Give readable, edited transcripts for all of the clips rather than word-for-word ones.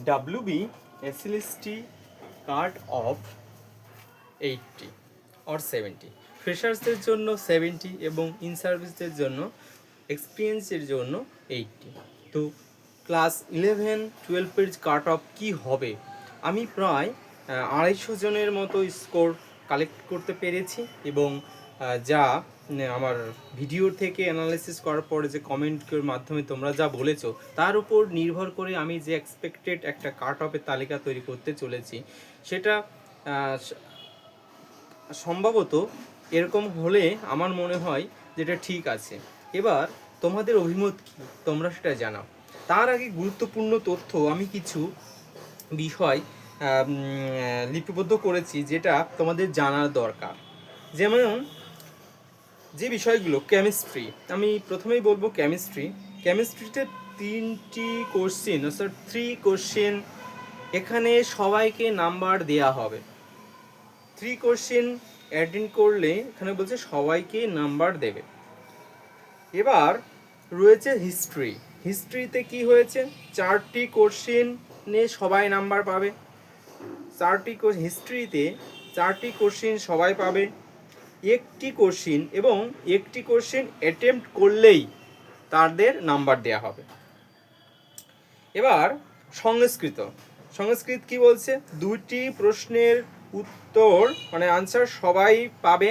WB SLST cut off 80 or 70, ফ্রেশার্সদের জন্য 70 এবং in সার্ভিসদের জন্য এক্সপিরিয়েন্সের জন্য 80। তো ক্লাস 11-12 কাট অফ কী হবে, আমি প্রায় 250 জনের মতো স্কোর কালেক্ট করতে পেরেছি এবং যা আমার ভিডিও থেকে অ্যানালাইসিস করার পরে যে কমেন্টের মাধ্যমে তোমরা যা বলেছো তার উপর নির্ভর করে আমি যে এক্সপেক্টেড একটা কাট অফের তালিকা তৈরি করতে চলেছি, সেটা সম্ভবত এরকম হলে আমার মনে হয় যেটা ঠিক আছে। এবার তোমাদের অভিমত কী তোমরা সেটা জানাও। তার আগে গুরুত্বপূর্ণ তথ্য আমি কিছু বিষয় লিপিবদ্ধ করেছি যেটা তোমাদের জানার দরকার। যেমন যে বিষয়গুলো, কেমিস্ট্রি, আমি প্রথমেই বলবো কেমিস্ট্রিতে 3টি কোশ্চেন, অর্থাৎ 3 কোশ্চেন, এখানে সবাইকে নাম্বার দেয়া হবে। 3 কোশ্চেন অ্যাটেন্ড করলে এখানে বলছে সবাইকে নাম্বার দেবে। এবার রয়েছে হিস্ট্রিতে কি হয়েছে, 4টি কোশ্চেনে সবাই নাম্বার পাবে। হিস্ট্রিতে 4টি কোশ্চেন সবাই পাবে, একটি কোশ্চেন অ্যাটেম্প্ট করলেই তাদের নাম্বার দেয়া হবে। এবার সংস্কৃত কি বলছে, 2টি প্রশ্নের উত্তর মানে আনসার সবাই পাবে,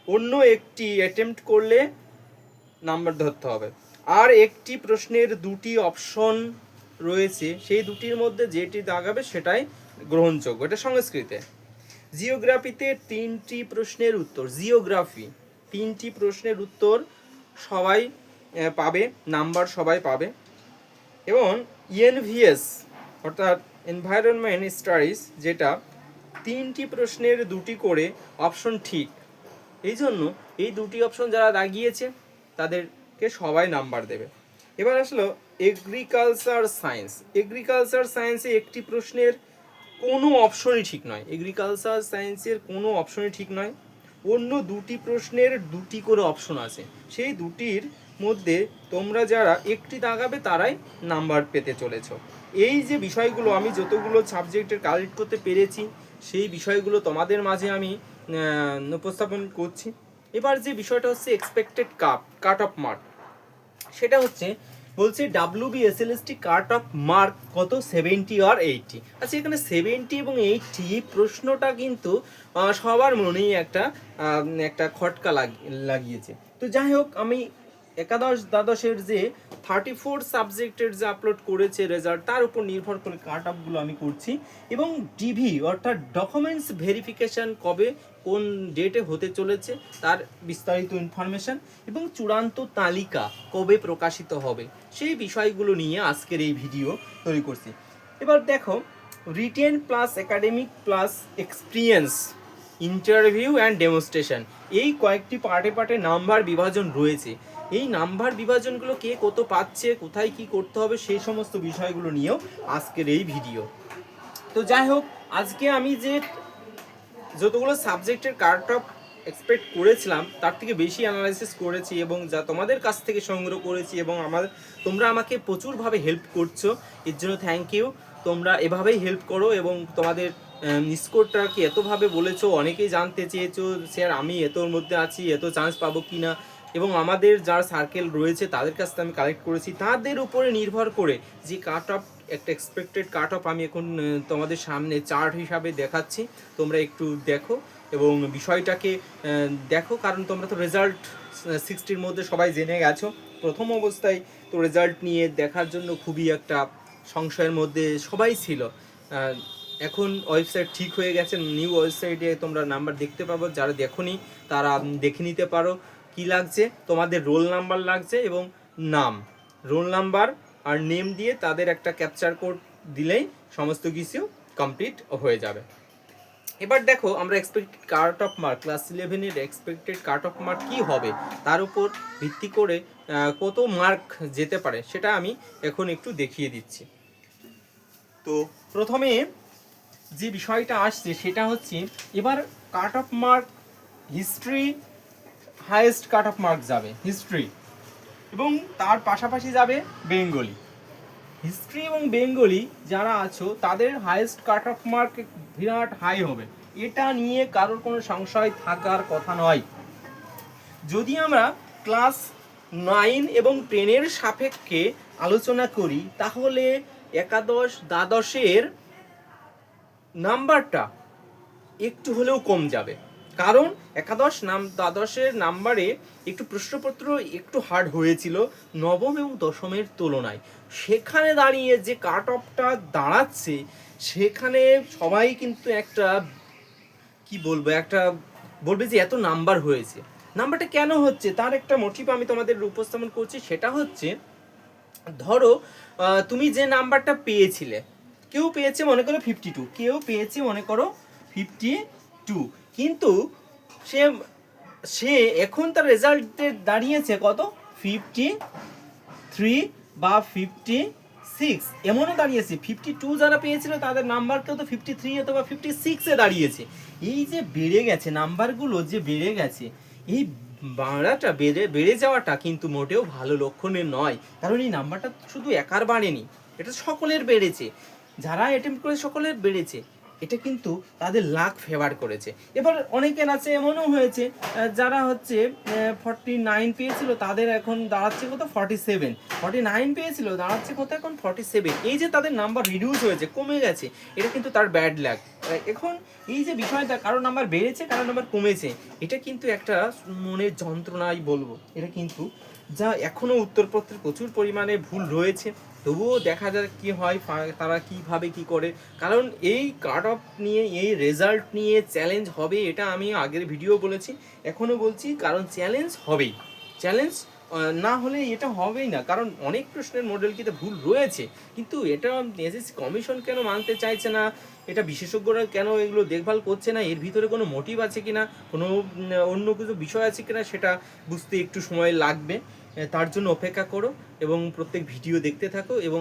অন্য একটি অ্যাটেম্প্ট করলে নাম্বার ধরতে হবে। আর একটি প্রশ্নের 2টি অপশন রয়েছে, সেই 2টির মধ্যে যেটি দাগাবে সেটাই গ্রহণযোগ্য, এটা সংস্কৃতে। জিওগ্রাফিতে 3টি প্রশ্নের উত্তর, 3টি প্রশ্নের উত্তর সবাই পাবে, নাম্বার সবাই পাবে। এবং ENVS অর্থাৎ এনভায়রনমেন্ট স্টাডিজ, যেটা 3টি প্রশ্নের 2টি করে অপশন ঠিক, এই জন্য এই 2টি অপশন যারা দাগিয়েছে তাদেরকে সবাই নাম্বার দেবে। এবার আসলো এগ্রিকালচার সায়েন্সে একটি প্রশ্নের কোনো অপশনই ঠিক নয়, অন্য 2টি প্রশ্নের 2টি করে অপশন আছে, সেই 2টির মধ্যে তোমরা যারা একটি দাগাবে তারাই নাম্বার পেতে চলেছ। এই যে বিষয়গুলো আমি যতগুলো সাবজেক্টের কালেক্ট করতে পেরেছি সেই বিষয়গুলো তোমাদের মাঝে আমি উপস্থাপন করছি। এবার যে বিষয়টা হচ্ছে এক্সপেক্টেড কাট অফ মার্ক, সেটা হচ্ছে বলছে WB SLST কাট অফ মার্ক কত, 70 or 80। আচ্ছা, এখানে 70 এবং 80 প্রশ্নটা কিন্তু সবার মনেই একটা খটকা লাগিয়েছে। তো যাই হোক, আমি একাদশ দ্বাদশের যে 34 সাবজেক্টের যে আপলোড করেছে রেজাল্ট, তার উপর নির্ভর করে কাট অফগুলো আমি করছি। এবং ডিভি অর্থাৎ ডকুমেন্টস ভেরিফিকেশান কবে কোন ডেটে হতে চলেছে তার বিস্তারিত ইনফরমেশান এবং চূড়ান্ত তালিকা কবে প্রকাশিত হবে, সেই বিষয়গুলো নিয়ে আজকের এই ভিডিও তৈরি করছি। এবার দেখো, written plus academic plus experience, interview and demonstration, এই কয়েকটি পার্টে নাম্বার বিভাজন রয়েছে। এই নাম্বার বিভাজনগুলো কে কত পাচ্ছে, কোথায় কি করতে হবে, সেই সমস্ত বিষয়গুলো নিয়েও আজকের এই ভিডিও। তো যাই হোক, আজকে আমি যে যতগুলো সাবজেক্টের কাট অফ এক্সপেক্ট করেছিলাম তার থেকে বেশি অ্যানালাইসিস করেছি এবং যা তোমাদের কাছ থেকে সংগ্রহ করেছি, এবং তোমরা আমাকে প্রচুরভাবে হেল্প করছো, এর জন্য থ্যাংক ইউ। তোমরা এভাবেই হেল্প করো এবং তোমাদের স্কোরটাকে এতভাবে বলেছো, অনেকেই জানতে চেয়েছো স্যার আমি এতর মধ্যে আছি, এত চান্স পাবো কি না, এবং আমাদের যারা সার্কেল রয়েছে তাদের কাছ থেকে আমি কালেক্ট করেছি, তাদের উপরে নির্ভর করে যে কাট অফ, একটা এক্সপেক্টেড কাট অফ আমি এখন তোমাদের সামনে চার্ট হিসাবে দেখাচ্ছি। তোমরা একটু দেখো এবং বিষয়টাকে দেখো, কারণ তোমরা তো রেজাল্ট 60-র মধ্যে সবাই জেনে গেছো। প্রথম অবস্থায় তো রেজাল্ট নিয়ে দেখার জন্য খুবই একটা সংশয়ের মধ্যে সবাই ছিল। এখন ওয়েবসাইট ঠিক হয়ে গেছে, নিউ ওয়েবসাইটে তোমরা নাম্বার দেখতে পাবো, যারা দেখোনি তারা দেখে নিতে পারো। কি লাগছে, তোমাদের রোল নাম্বার লাগছে এবং নাম, রোল নাম্বার আর নেম দিয়ে তাদের একটা ক্যাপচার কোড দিলেই সমস্ত কিছু কমপ্লিট হয়ে যাবে। এবার দেখো, আমরা expected cut off mark, class 11-এর এক্সপেক্টেড কাট অফ মার্ক কী হবে, তার উপর ভিত্তি করে কত মার্ক যেতে পারে সেটা আমি এখন একটু দেখিয়ে দিচ্ছি। তো প্রথমে যে বিষয়টা আসছে সেটা হচ্ছে, এবার কাট অফ মার্ক হিস্ট্রি, হাইয়েস্ট কাট অফ মার্ক যাবে হিস্ট্রি, এবং তার পাশাপাশি যাবে বেঙ্গলি। হিস্ট্রি এবং বেঙ্গলি যারা আছো তাদের হাইয়েস্ট কাট অফ মার্ক বিরাট হাই হবে, এটা নিয়ে কারোর কোনো সংশয় থাকার কথা নয়। যদি আমরা ক্লাস 9 এবং 10-এর সাপেক্ষে আলোচনা করি তাহলে একাদশ দ্বাদশের নাম্বারটা একটু হলেও কম যাবে, কারণ দ্বাদশের নাম্বারে একটু প্রশ্নপত্র একটু হার্ড হয়েছিল নবম এবং দশমের তুলনায়। সেখানে দাঁড়িয়ে যে কাট অফটা দাঁড়াচ্ছে সেখানে সবাই কিন্তু একটা কি বলবো, একটা বলবে যে এত নাম্বার হয়েছে। নাম্বারটা কেন হচ্ছে তার একটা মোটিভ আমি তোমাদের উপস্থাপন করছি। সেটা হচ্ছে, ধরো তুমি যে নাম্বারটা পেয়েছিলে, কেউ পেয়েছে মনে করো 52, কেউ পেয়েছে মনে করো 52, কিন্তু সে সে এখন তার রেজাল্টে দাঁড়িয়েছে কত 53 বা 56, এমনও দাঁড়িয়েছে 52 যারা পেয়েছিল তাদের নাম্বার কেউ তো 53 অথবা 56-এ দাঁড়িয়েছে। এই যে বেড়ে গেছে নাম্বারগুলো, যে বেড়ে গেছে, এই বাড়াটা বেড়ে যাওয়াটা কিন্তু মোটেও ভালো লক্ষণের নয়, কারণ এই নাম্বারটা শুধু একার বাড়েনি, এটা সকলের বেড়েছে, যারা অ্যাটেম্প্ট করে সকলের বেড়েছে, এটা কিন্তু তাদের লাক ফেভার করেছে। এবার অনেকের আছে এমনও হয়েছে যারা হচ্ছে 49 পেয়েছিল তাদের এখন দাঁড়াচ্ছে কত 47, 49 পেয়েছিল দাঁড়াচ্ছে কত এখন 47। এই যে তাদের নাম্বার রিডিউস হয়েছে, কমে গেছে, এটা কিন্তু তার ব্যাড লাক। এখন এই যে বিষয়টা, কারো নাম্বার বেড়েছে কারো নাম্বার কমেছে, এটা কিন্তু একটা মনের যন্ত্রণাই বলবো, এটা কিন্তু যা এখনো উত্তরপত্রে প্রচুর পরিমাণে ভুল রয়েছে। তবুও দেখা যাক কি হয়, তারা কিভাবে কি করে, কারণ এই কাট অফ নিয়ে, এই রেজাল্ট নিয়ে চ্যালেঞ্জ হবে, এটা আমি আগের ভিডিও বলেছি, এখনও বলছি, কারণ চ্যালেঞ্জ হবেই। চ্যালেঞ্জ না হলে এটা হবেই না, কারণ অনেক প্রশ্নের মডেল কিন্তু ভুল রয়েছে, কিন্তু এটা এসএসসি কমিশন কেন মানতে চাইছে না, এটা বিশেষজ্ঞরা কেন এগুলো দেখভাল করছে না, এর ভিতরে কোনো মোটিভ আছে কিনা, কোনো অন্য কিছু বিষয় আছে কিনা, সেটা বুঝতে একটু সময় লাগবে। তার জন্য অপেক্ষা করো এবং প্রত্যেক ভিডিও দেখতে থাকো, এবং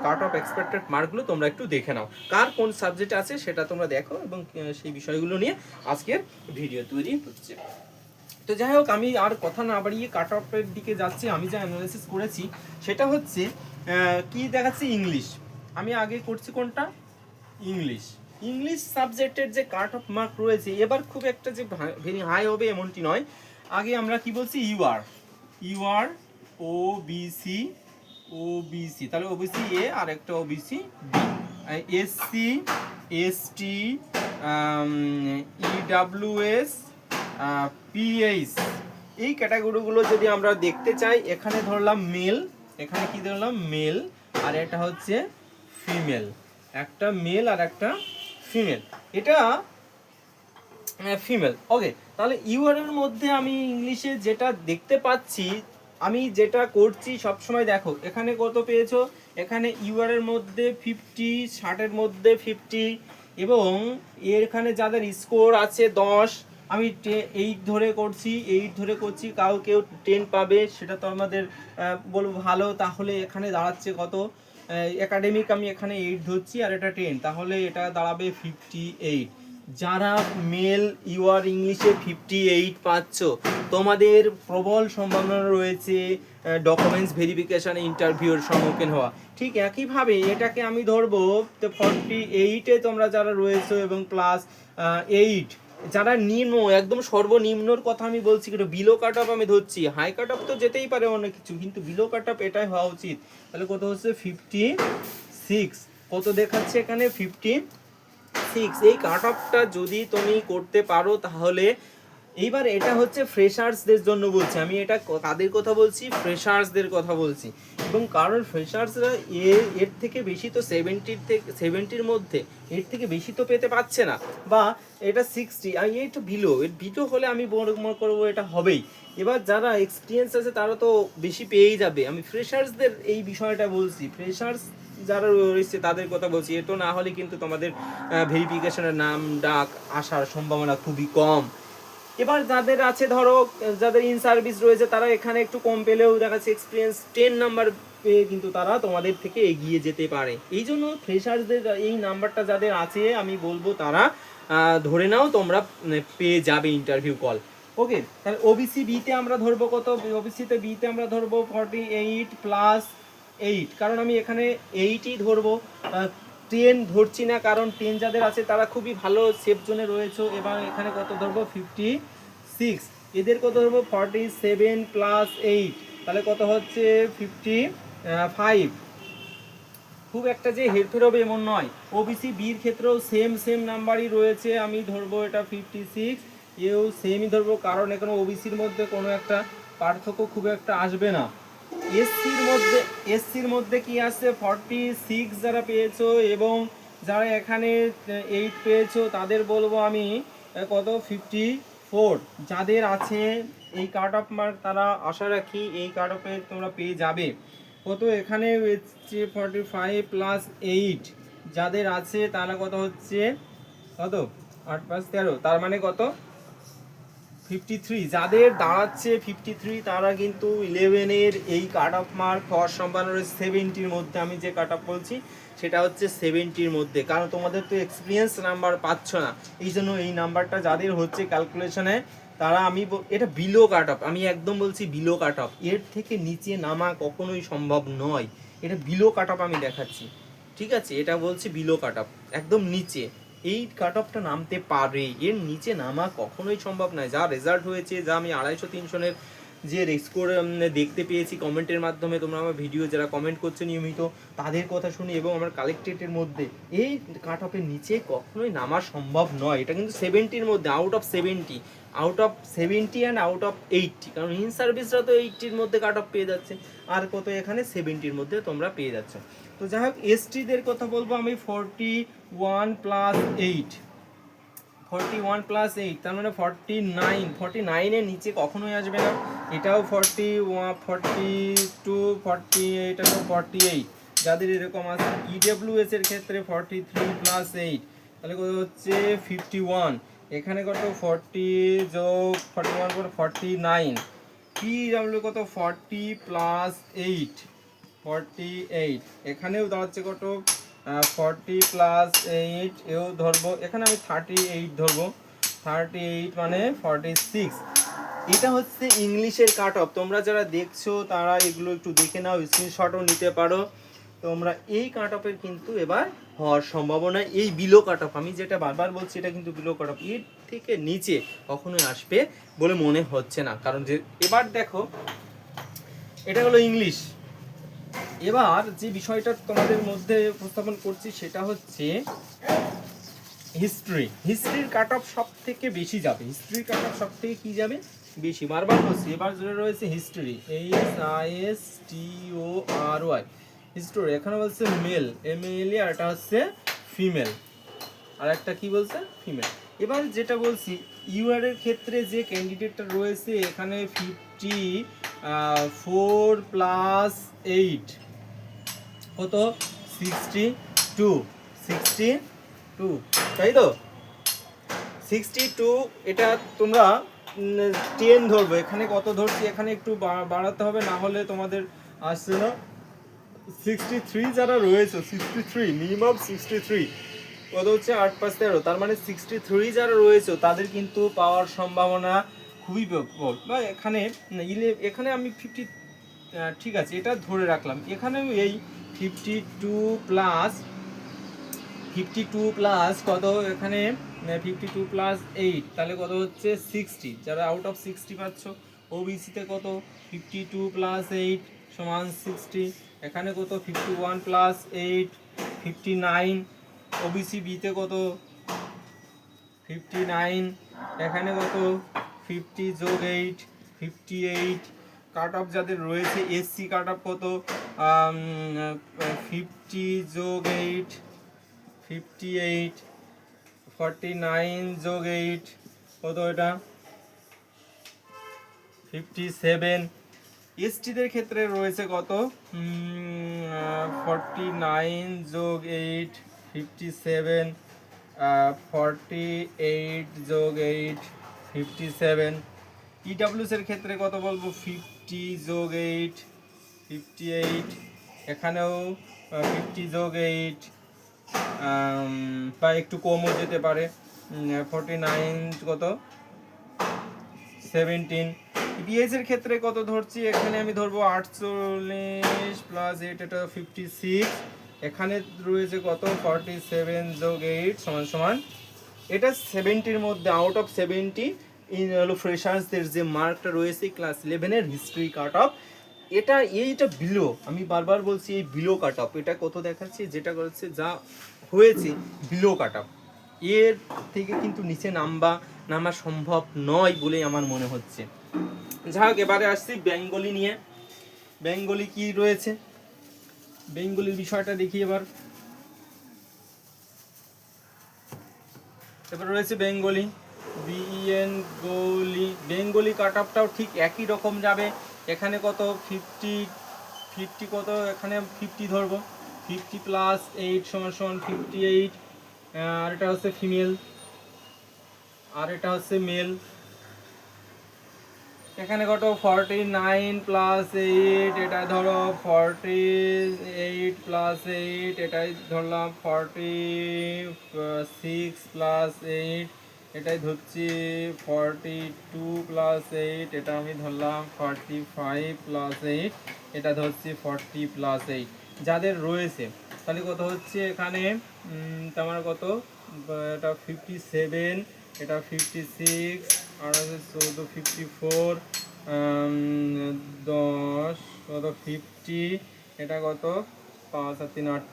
কাট অফ এক্সপেক্টেড মার্কগুলো তোমরা একটু দেখে নাও, কার কোন সাবজেক্ট আছে সেটা তোমরা দেখো, এবং সেই বিষয়গুলো নিয়ে আজকের ভিডিও তৈরি হচ্ছে। তো যাই হোক, আমি আর কথা না বাড়িয়ে কাট অফের দিকে যাচ্ছি। আমি যা অ্যানালাইসিস করেছি সেটা হচ্ছে কি দেখাচ্ছে, ইংলিশ। আমি আগে করছি কোনটা, ইংলিশ সাবজেক্টের যে কাট অফ মার্ক রয়েছে এবার খুব একটা যে ভেরি হাই হবে এমনটি নয়। আগে আমরা কি বলছি, ইউআর ওবিসি, তাহলে ওবিসি এ আর একটা OBC B, SC ST EWS PH, এই ক্যাটাগরিগুলো যদি আমরা দেখতে চাই, এখানে ধরলাম মেল, এখানে কি ধরলাম মেল, আর এটা হচ্ছে ফিমেল, একটা মেল আর একটা ফিমেল, এটা ফিমেল। ওকে, তাহলে ইউআর এর মধ্যে আমি ইংলিশে যেটা দেখতে পাচ্ছি, আমি যেটা করছি সবসময়, দেখো এখানে কত পেয়েছো, এখানে ইউআর এর মধ্যে 50, 60-এর মধ্যে 50, এবং এখানে যাদের স্কোর আছে 10, আমি 8 ধরে করছি, কেউ 10 পাবে, সেটা তো আমাদের বলবো ভালো। তাহলে এখানে দাঁড়াচ্ছে কত, একাডেমিক আমি এখানে 8 ধরছি আর এটা 10, তাহলে এটা দাঁড়াবে 58। যারা মেল ইউআর ইংলিশে 58 পাচ্ছ, তোমাদের প্রবল সম্ভাবনা রয়েছে ডকুমেন্টস ভেরিফিকেশান ইন্টারভিউর সম্মুখীন হওয়া। ঠিক একইভাবে এটাকে আমি ধরবো 48-এ তোমরা যারা রয়েছো, এবং প্লাস 8 যারা নিম্ন, একদম সর্বনিম্নর কথা আমি বলছি, কিন্তু বিলো কাট অফ আমি ধরছি, হাই কাট অফ তো যেতেই পারে অনেক কিছু, কিন্তু বিলো কাট অফ এটাই হওয়া উচিত। তাহলে কত হচ্ছে 56, কত দেখাচ্ছে এখানে 56। এই কাট অফটা যদি তুমি করতে পারো তাহলে, এইবার এটা হচ্ছে ফ্রেশার্সদের জন্য বলছি আমি, এটা কাদের কথা বলছি, ফ্রেশার্সদের কথা বলছি। এবং কারণ ফ্রেশার্সরা এর থেকে বেশি তো 70-র মধ্যে এর থেকে বেশি তো পেতে পারছে না, বা এটা 60, আর এইটা বিলো হলে আমি মনে করবো এটা হবেই। এবার যারা এক্সপিরিয়েন্স আছে তারা তো বেশি পেয়েই যাবে। আমি ফ্রেশার্সদের এই বিষয়টা বলছি, ফ্রেশার্স যারা রয়েছে তাদের কথা বলছি, এতো না হলে কিন্তু তোমাদের ভেরিফিকেশনের নাম ডাক আসার সম্ভাবনা খুবই কম। এবার যাদের আছে, ধরো যাদের ইন সার্ভিস রয়েছে, তারা এখানে একটু কম পেলেও দেখা যাচ্ছে এক্সপিরিয়েন্স 10 নাম্বার পেয়ে কিন্তু তারা তোমাদের থেকে এগিয়ে যেতে পারে। এই জন্য ফ্রেশার্সদের এই নাম্বারটা যাদের আছে আমি বলবো তারা ধরে নাও তোমরা পেয়ে যাবে ইন্টারভিউ কল। ওকে, তাহলে ওবিসি বিতে আমরা ধরবো কত, ওবিসিতে বিতে আমরা ধরবো 48 প্লাস 8, কারণ আমি এখানে 8ই ধরবো, 10 ধরছি না, কারণ 10 যাদের আছে তারা খুবই ভালো সেফ জোনে রয়েছে। এবার এখানে কত ধরবো 56, এদের কত ধরবো 47 প্লাস 8, তাহলে কত হচ্ছে 55। খুব একটা যে হেরফের হবে এমন নয়। ওবিসি বির ক্ষেত্রেও সেম নাম্বারই রয়েছে, আমি ধরবো এটা 56, এও সেমই ধরবো, কারণ এখানে ওবিসির মধ্যে কোনো একটা পার্থক্য খুব একটা আসবে না। এসসির মধ্যে কি আছে 46 যারা পেয়েছো, এবং যারা এখানে 8 পেয়েছো তাদের বলবো আমি কত 54 যাদের আছে এই কাট অফ মার্ক, তারা আশা রাখি এই কাট অফে তোমরা পেয়ে যাবে। কত এখানে হচ্ছে 45 প্লাস 8 যাদের আছে তারা কত হচ্ছে কত 8 5 13, তার মানে কত 53। যাদের দাঁড়াচ্ছে 53 তারা কিন্তু 11-এর এই কাট অফ মার্ক হওয়ার সম্ভাবনা রয়েছে 70-র মধ্যে। আমি যে কাট অফ বলছি সেটা হচ্ছে 70-র মধ্যে, কারণ তোমাদের তো এক্সপিরিয়েন্স নাম্বার পাচ্ছ না, এই জন্য এই নাম্বারটা যাদের হচ্ছে ক্যালকুলেশনে তারা এটা বিলো কাট অফ, আমি একদম বলছি বিলো কাট অফ, এর থেকে নিচে নামা কখনোই সম্ভব নয়। এটা বিলো কাট অফ আমি দেখাচ্ছি, ঠিক আছে, এটা বলছি বিলো কাট অফ, একদম নিচে এই কাট অফটা নামতে পারে, এর নিচে নামা কখনোই সম্ভব নয়। যা রেজাল্ট হয়েছে, যা আমি 250-300-এর যে স্কোর দেখতে পেয়েছি কমেন্টের মাধ্যমে, তোমরা আমার ভিডিও যারা কমেন্ট করছে নিয়মিত তাদের কথা শুনি, এবং আমার কালেক্টেডের মধ্যে এই কাট অফের নিচে কখনোই নামা সম্ভব নয়। এটা কিন্তু 70-র মধ্যে, out of 70 and out of 80, কারণ ইন সার্ভিসরা তো 80-র মধ্যে কাট অফ পেয়ে যাচ্ছে, আর কত এখানে 70-র মধ্যে তোমরা পেয়ে যাচ্ছ। তো যাই হোক, এসটিদের কথা বলবো আমি 41 প্লাস 8, 41 প্লাস 8 তার মানে 49-এর নিচে কখনোই আসবে না। এটাও 41 42 48, এটাও 48 যাদের এরকম আছে। ইডব্লিউএস এর ক্ষেত্রে 43 প্লাস 8, তাহলে কত হচ্ছে 51, এখানে কত 40 যোগ 41 করে 49। পিডব্লিউ কত 40 প্লাস 8, 48, এখানেও দাঁড়াচ্ছে কত 40 প্লাস 8, এও ধরবো, এখানে আমি 38 ধরবো, 38 মানে 46। এটা হচ্ছে ইংলিশের কাট অফ, তোমরা যারা দেখছো তারা এগুলো একটু দেখে নাও, স্ক্রিনশটও নিতে পারো। তোমরা এই কাট অফের কিন্তু এবার হওয়ার সম্ভাবনা, এই বিলো কাট অফ, আমি যেটা বারবার বলছি এটা কিন্তু বিলো কাট অফ, এর থেকে নিচে কখনোই আসবে বলে মনে হচ্ছে না। কারণ যে এবার দেখো, এটা হলো ইংলিশ। এবার যে বিষয়টা তোমাদের মধ্যে উপস্থাপন করছি সেটা হচ্ছে হিস্ট্রির কাট অফ সব থেকে বেশি যাবে, হিস্ট্রির কাট অফ সব থেকে কি যাবে বেশি, বারবার বলছি। এবার জুড়ে রয়েছে হিস্ট্রি, HISTORY, হিস্টোরি, এখানে বলছে মেল MALE, আর এটা হচ্ছে ফিমেল, আর একটা কি বলছে ফিমেল। এবার যেটা বলছি ইউআর এর ক্ষেত্রে যে ক্যান্ডিডেটটা রয়েছে এখানে 54 প্লাস 8 কত 62, তাই তো 62। এটা তোমরা 10 ধরবো, এখানে কত ধরছি, এখানে একটু বাড়াতে হবে, না হলে তোমাদের আসছে না। 63 যারা রয়েছে, 63 মিনিমাম 63, কত হচ্ছে 8 5 13, তার মানে 63 যারা রয়েছে তাদের কিন্তু পাওয়ার সম্ভাবনা খুবই প্রবল। বা এখানে আমি 50, ঠিক আছে এটা ধরে রাখলাম, এখানেও এই 52 প্লাস কত, এখানে 52 প্লাস 8, তাহলে কত হচ্ছে 60, যারা আউট অফ 60 পাচ্ছ। ওবিসিতে কত 52 প্লাস 8 সমান 60, এখানে কত 51 প্লাস 8 59, ওবিসি বিতে কত 59, এখানে কত 50 যোগ 8 58। কাট অফ যাদের রয়েছে এসসি কাট অফ কত 50 যোগ 8 58, 49 যোগ 8 কত, এটা 57। এসটিদের ক্ষেত্রে রয়েছে কত 49 যোগ 8 57, 48 যোগ 8 57। ইডব্লিউএস এর ক্ষেত্রে কত বলবো 50 যোগ 8 58, এখানেও 50 যোগ 8 বা একটু কমও যেতে পারে 49 কত 17। ইপিএস এর ক্ষেত্রে কত ধরছি, এখানে আমি ধরবো 48 প্লাস 8, এটা 56, এখানে রয়েছে কত 47 যোগ 8 সমান সমান, এটা 70-র মধ্যে আউট অফ 70 ইন হলো ফ্রেশার্সদের যে মার্কটা রয়েছে ক্লাস 11-এর হিস্ট্রি কাট অফ, এইটা বিলো, আমি বারবার বলছি এই বিলো কাট অফ, এটা কত দেখাচ্ছি, যেটা করছে যা হয়েছে বিলো কাট অফ, এর থেকে কিন্তু নিচে নামা সম্ভব নয় বলেই আমার মনে হচ্ছে। যাই হোক, এবারে আসছি বেঙ্গলি নিয়ে। বেঙ্গলি কি রয়েছে, বেঙ্গলির বিষয়টা দেখি এবার রয়েছে বেঙ্গলি বেঙ্গলি কাট অফটাও ঠিক একই রকম যাবে। এখানে কত 50 কত, এখানে 50 ধরবো, 50 প্লাস 8 সমান সমান 58, আর এটা হচ্ছে ফিমেল আর এটা হচ্ছে মেল। এখানে কত 49 প্লাস 8, এটা ধরো 48 প্লাস 8, এটাই ধরলাম 46 প্লাস 8, এটাই ধরছি 42 প্লাস 8, এটা আমি ধরলাম 45 প্লাস 8, এটা ধরছি 40 প্লাস 8 যাদের রয়েছে। তাহলে কত হচ্ছে এখানে, তোমার কত, এটা 57, এটা 56, আর হচ্ছে 14, 54, 10 কত 50, এটা কত 5 আর 3 8,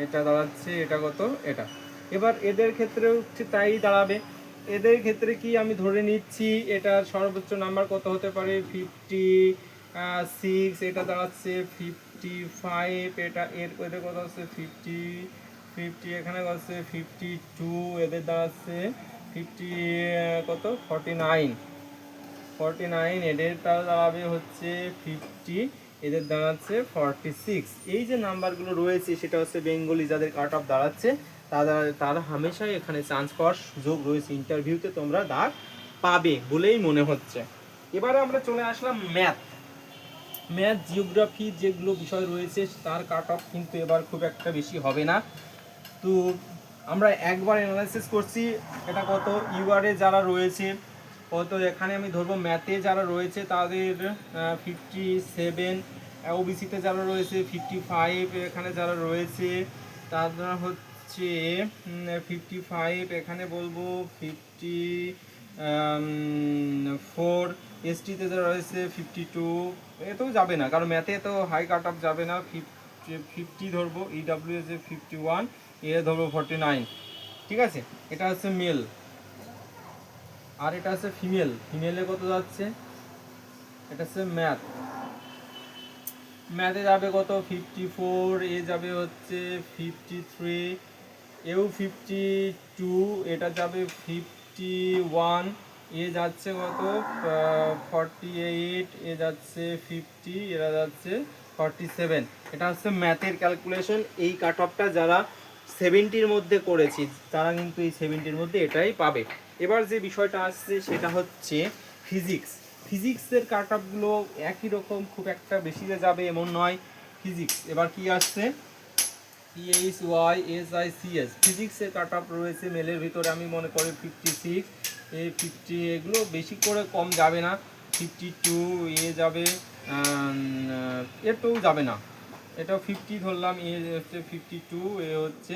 এটা দাঁড়াচ্ছে, এটা কত এটা। এবার এদের ক্ষেত্রেও তাই দাঁড়াবে। এদের ক্ষেত্রে কি আমি ধরে নিচ্ছি এটার সর্বোচ্চ নাম্বার কত হতে পারে 56, এটা দাঁড়াচ্ছে 55, এটা এদের কত হচ্ছে 50, এখানে হচ্ছে 52, এদের দাঁড়াচ্ছে 50 কত 49, এদের তারা দাঁড়াবে হচ্ছে 50, এদের দাঁড়াচ্ছে 46। এই যে নাম্বারগুলো রয়েছে সেটা হচ্ছে বেঙ্গলি যাদের কাট অফ দাঁড়াচ্ছে তারা হামেশাই এখানে চান্স পাওয়ার সুযোগ রয়েছে, ইন্টারভিউতে তোমরা দাগ পাবে বলেই মনে হচ্ছে। এবারে আমরা চলে আসলাম ম্যাথ জিওগ্রাফি যেগুলো বিষয় রয়েছে তার কাট অফ কিন্তু এবার খুব একটা বেশি হবে না। তো আমরা একবার অ্যানালাইসিস করছি, এটা কত ইউআরএ যারা রয়েছে কত, এখানে আমি ধরবো ম্যাথে যারা রয়েছে তাদের 57, ওবিসিতে যারা রয়েছে 55, এখানে যারা রয়েছে তারা হচ্ছে 55, এখানে বলবো 54, এসটিতে যারা রয়েছে 52, এতেও যাবে না কারণ ম্যাথে তো হাই কাট অফ যাবে না, 50 ধরবো, ইডাব্লিউএস 51, এ ধরবো 49, ঠিক আছে। এটা হচ্ছে মেল আর এটা হচ্ছে ফিমেলে কত যাচ্ছে, এটা হচ্ছে ম্যাথে যাবে কত 54, এ যাবে হচ্ছে 53, এও 52, এটা যাবে 51, এ যাচ্ছে কত 48, এ যাচ্ছে 50, এরা যাচ্ছে 47। এটা হচ্ছে ম্যাথের ক্যালকুলেশন। এই কাট অফটা যারা 70-র মধ্যে করেছি তারা কিন্তু এই 70-র মধ্যে এটাই পাবে। এবার যে বিষয়টা আসছে সেটা হচ্ছে ফিজিক্সের কাট অফগুলো একই রকম, খুব একটা বেশি যাবে এমন নয়। এবার কি আসছে PHYSICS ফিজিক্সের কাট অফ রয়েছে মেলের ভিতরে আমি মনে করি 56, এ 50, এগুলো বেশি করে কম যাবে না, 52, এ যাবে এরটাও যাবে না, এটাও 50 ধরলাম, এ হচ্ছে 52, এ হচ্ছে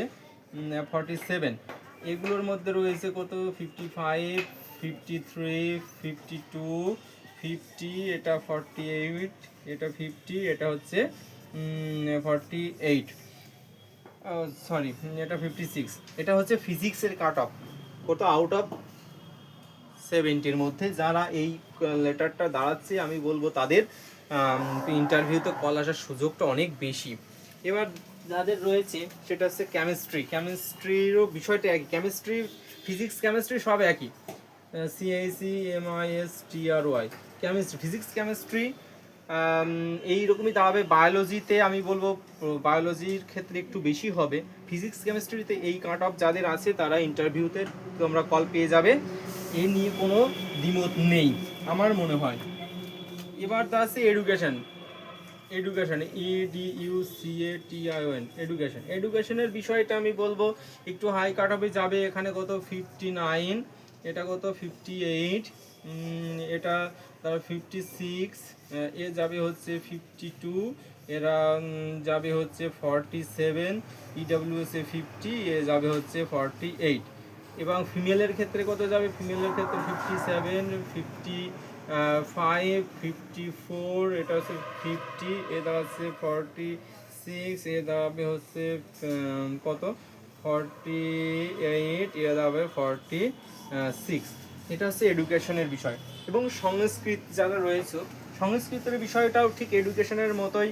47, এগুলোর মধ্যে রয়েছে কত 55, 53, 52, 50, এটা 48, এটা 50, এটা হচ্ছে 48, সরি এটা 56। এটা হচ্ছে ফিজিক্সের কাট অফ কত আউট অফ 70-র মধ্যে যারা এই লেটারটা দাঁড়াচ্ছে আমি বলবো তাদের ইন্টারভিউতে কল আসার সুযোগটা অনেক বেশি। এবার যাদের রয়েছে সেটা হচ্ছে কেমিস্ট্রিরও বিষয়টা একই, ফিজিক্স কেমিস্ট্রি সব একই, CICMISTRY কেমিস্ট্রি এইরকমই দাঁড়াবে। বায়োলজিতে আমি বলবো বায়োলজির ক্ষেত্রে একটু বেশি হবে, ফিজিক্স কেমিস্ট্রিতে এই কাট অফ যাদের আছে তারা ইন্টারভিউতে তোমরা কল পেয়ে যাবে, এ নিয়ে কোনো দ্বিমত নেই আমার মনে হয়। এবার তা আছে এডুকেশন এডুকেশনের বিষয়টা আমি বলবো একটু হাই কাট অফে যাবে। এখানে কত 59, এটা কত 58, এটা তার 56, এ যাবে হচ্ছে 52, এরা যাবে হচ্ছে 47, EWS এ 50, এ যাবে হচ্ছে 48। এবং ফিমেলের ক্ষেত্রে কত যাবে? ফিমেলের ক্ষেত্রে 57, 55, 54, এটা হচ্ছে 50, এ দাঁড়াচ্ছে 46, এ দাঁড়াবে হচ্ছে কত 48, এ দাঁড়াবে 46। এটা হচ্ছে এডুকেশনের বিষয়। এবং সংস্কৃত যারা রয়েছে, সংস্কৃতের বিষয়টাও ঠিক এডুকেশনের মতোই,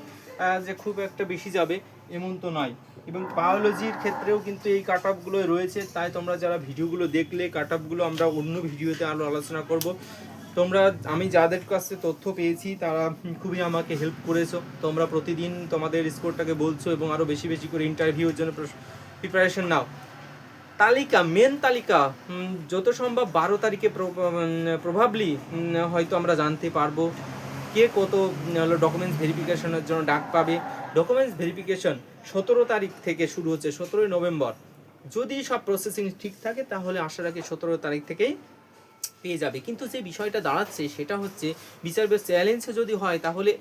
যে খুব একটা বেশি যাবে এমন তো নয়। এবং বায়োলজির ক্ষেত্রেও কিন্তু এই কাট অফগুলো রয়েছে, তাই তোমরা যারা ভিডিওগুলো দেখলে কাট অফগুলো আমরা অন্য ভিডিওতে আরও আলোচনা করব। তোমরা, আমি যাদের কাছে তথ্য পেয়েছি তারা খুবই আমাকে হেল্প করেছো। তোমরা প্রতিদিন তোমাদের স্কোরটাকে বলছো এবং আরও বেশি বেশি করে ইন্টারভিউর জন্য প্রিপারেশন নাও। তালিকা, মেন তালিকা যত সম্ভব 12 তারিখে প্রভাবলি হয়তো আমরা জানতে পারবো কে কত ডকুমেন্টস ভেরিফিকেশনের জন্য ডাক পাবে। ডকুমেন্টস ভেরিফিকেশন 17 তারিখ থেকে শুরু হচ্ছে, 17 নভেম্বর। যদি সব প্রসেসিং ঠিক থাকে তাহলে আশা রাখি 17 তারিখ থেকেই পেয়ে যাবে। কিন্তু যে বিষয়টা দাঁড়াচ্ছে সেটা হচ্ছে বিচার চ্যালেঞ্জ যদি হয় তাহলে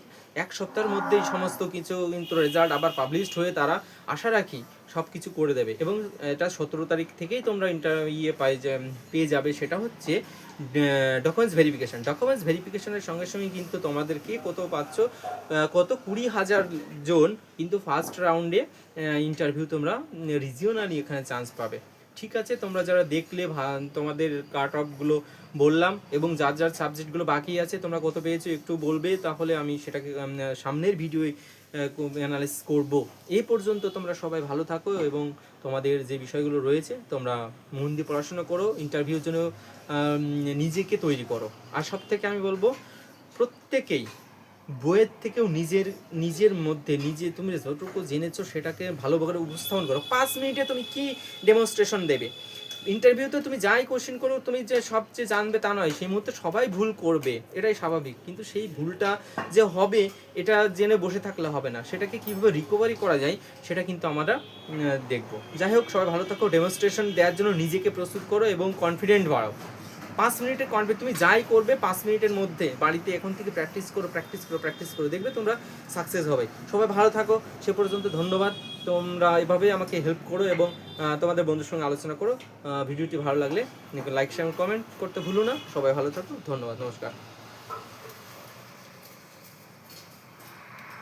এক সপ্তাহের মধ্যেই সমস্ত কিছু কিন্তু রেজাল্ট আবার পাবলিশড হয়ে তারা আশা রাখি সব কিছু করে দেবে। এবং এটা 17 তারিখ থেকেই তোমরা পেয়ে যাবে। সেটা হচ্ছে ডকুমেন্টস ভেরিফিকেশন। ডকুমেন্টস ভেরিফিকেশনের সঙ্গে সঙ্গে কিন্তু তোমাদেরকে কত পাচ্ছ, কত 20,000 জন কিন্তু ফার্স্ট রাউন্ডে ইন্টারভিউ তোমরা রিজিওনালি এখানে চান্স পাবে। ঠিক আছে, তোমরা যারা দেখলে তোমাদের কাট অফগুলো বললাম এবং যার যার সাবজেক্টগুলো বাকি আছে তোমরা কত পেয়েছো একটু বলবে, তাহলে আমি সেটাকে সামনের ভিডিওয় অ্যানালাইসিস করব। এই পর্যন্ত তোমরা সবাই ভালো থাকো এবং তোমাদের যে বিষয়গুলো রয়েছে তোমরা মন দিয়ে পড়াশোনা করো, ইন্টারভিউর জন্য নিজেকে তৈরি করো। আর সব থেকে আমি বলবো প্রত্যেকেই বইয়ের থেকেও নিজের মধ্যে তুমি যতটুকু জেনেছো সেটাকে ভালোভাবে উপস্থাপন করো। 5 মিনিটে তুমি কি ডেমনস্ট্রেশন দেবে? ইন্টারভিউতে তুমি যাই কোশ্চেন করো, তুমি যে সবচেয়ে জানবে তা নয়, সেই মুহূর্তে সবাই ভুল করবে, এটাই স্বাভাবিক। কিন্তু সেই ভুলটা যে হবে এটা জেনে বসে থাকলে হবে না, সেটাকে কীভাবে রিকভারি করা যায় সেটা কিন্তু আমরা দেখবো। যাই হোক, সবাই ভালো থাকো, ডেমনস্ট্রেশন দেওয়ার জন্য নিজেকে প্রস্তুত করো এবং কনফিডেন্ট বাড়াও। 5 মিনিটের তুমি যাই করবে 5 মিনিটের মধ্যে বাড়িতে এখন থেকে প্র্যাকটিস করো, দেখবে তোমরা সাকসেস হবে। সবাই ভালো থাকো, সে পর্যন্ত ধন্যবাদ। তোমরা এভাবেই আমাকে হেল্প করো এবং তোমাদের বন্ধুর সঙ্গে আলোচনা করো। ভিডিওটি ভালো লাগলে লাইক শেয়ার কমেন্ট করতে ভুলো না। সবাই ভালো থাকো, ধন্যবাদ, নমস্কার।